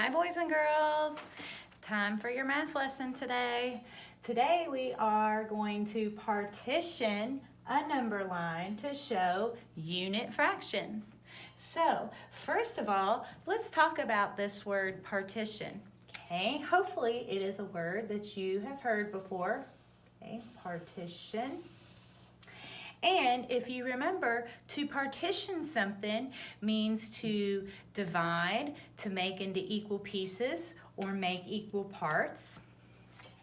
Hi boys and girls, time for your math lesson today. Today we are going to partition a number line to show unit fractions. So first of all, let's talk about this word partition. Okay, hopefully it is a word that you have heard before. Okay, partition. And if you remember, to partition something means to divide, to make into equal pieces, or make equal parts.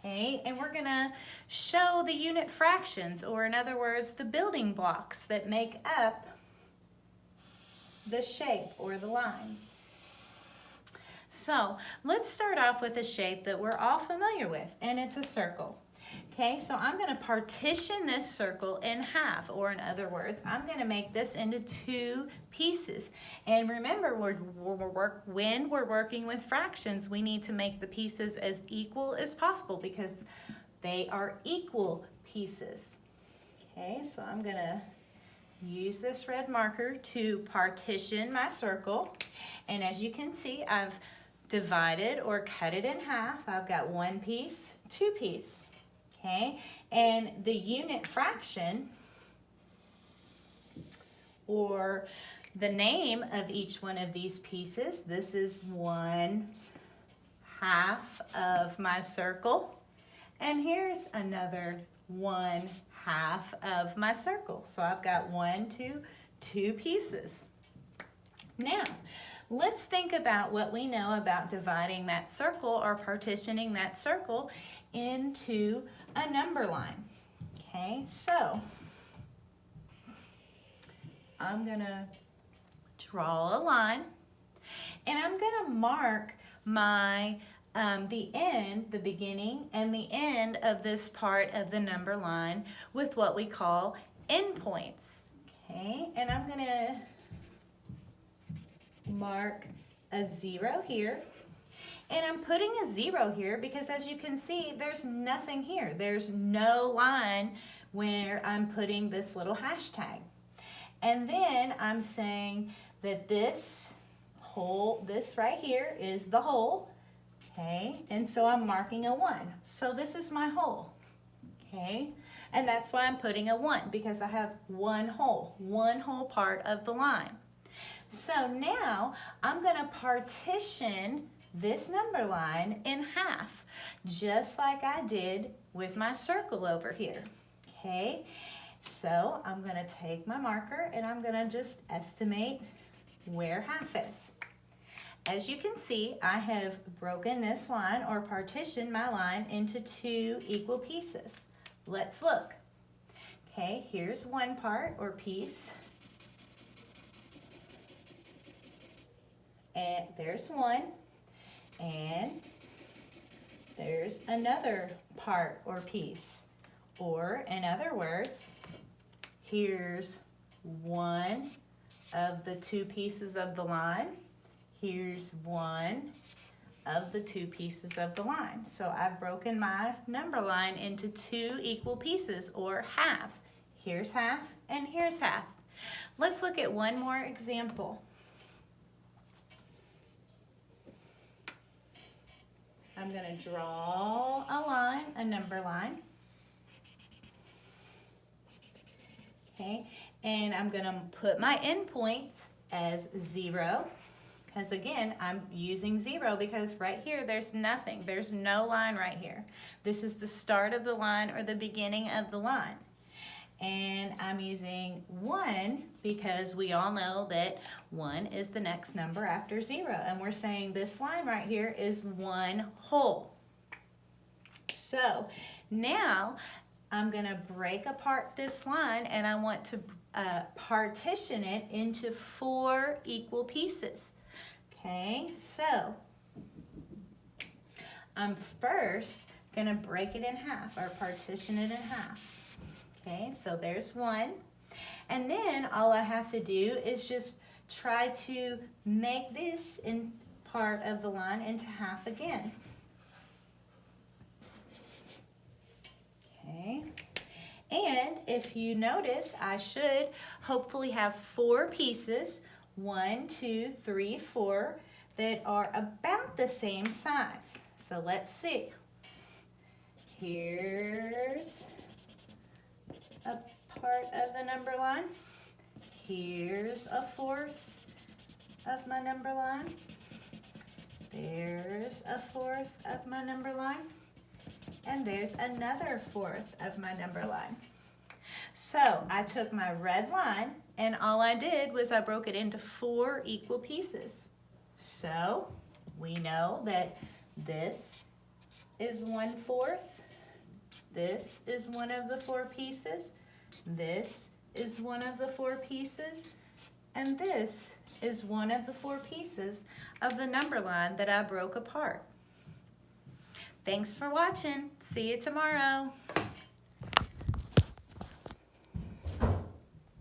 Okay, and we're gonna show the unit fractions, or in other words, the building blocks that make up the shape or the line. So let's start off with a shape that we're all familiar with, and it's a circle. Okay, so I'm going to partition this circle in half, or in other words, I'm going to make this into two pieces. And remember, when we're working with fractions, we need to make the pieces as equal as possible because they are equal pieces. Okay, so I'm going to use this red marker to partition my circle. And as you can see, I've divided or cut it in half. I've got one piece, two pieces. Okay, and the unit fraction, or the name of each one of these pieces, this is 1/2 of my circle, and here's another 1/2 of my circle. So I've got two pieces. Now, let's think about what we know about dividing that circle or partitioning that circle into a number line. Okay, so I'm gonna draw a line and I'm gonna mark my the beginning and the end of this part of the number line with what we call endpoints. Okay, and I'm gonna mark a 0 here. And I'm putting a 0 here because as you can see, there's nothing here. There's no line where I'm putting this little hashtag. And then I'm saying that this right here is the whole, okay? And so I'm marking a 1. So this is my whole, okay? And that's why I'm putting a 1 because I have one whole part of the line. So now I'm gonna partition this number line in half, just like I did with my circle over here, okay? So I'm gonna take my marker and I'm gonna just estimate where half is. As you can see, I have broken this line or partitioned my line into two equal pieces. Let's look. Okay, here's one part or piece. And there's one. And there's another part or piece. Or in other words, here's one of the two pieces of the line. Here's one of the two pieces of the line. So I've broken my number line into two equal pieces or halves. Here's half and here's half. Let's look at one more example. I'm going to draw a line, a number line. Okay, and I'm going to put my endpoints as 0. Because again, I'm using 0 because right here there's nothing. There's no line right here. This is the start of the line or the beginning of the line. And I'm using 1 because we all know that 1 is the next number after 0. And we're saying this line right here is one whole. So now I'm going to break apart this line and I want to partition it into 4 equal pieces. Okay, so I'm first going to break it in half or partition it in half. Okay, so there's 1. And then all I have to do is just try to make this in part of the line into half again. Okay, and if you notice, I should hopefully have 4 pieces, 1, 2, 3, 4, that are about the same size. So let's see. Here's a part of the number line. Here's a fourth of my number line. There's a fourth of my number line. And there's another fourth of my number line. So I took my red line and all I did was I broke it into 4 equal pieces. So we know that this is 1/4. This is one of the 4 pieces. This is one of the 4 pieces. And this is one of the 4 pieces of the number line that I broke apart. Thanks for watching. See you tomorrow.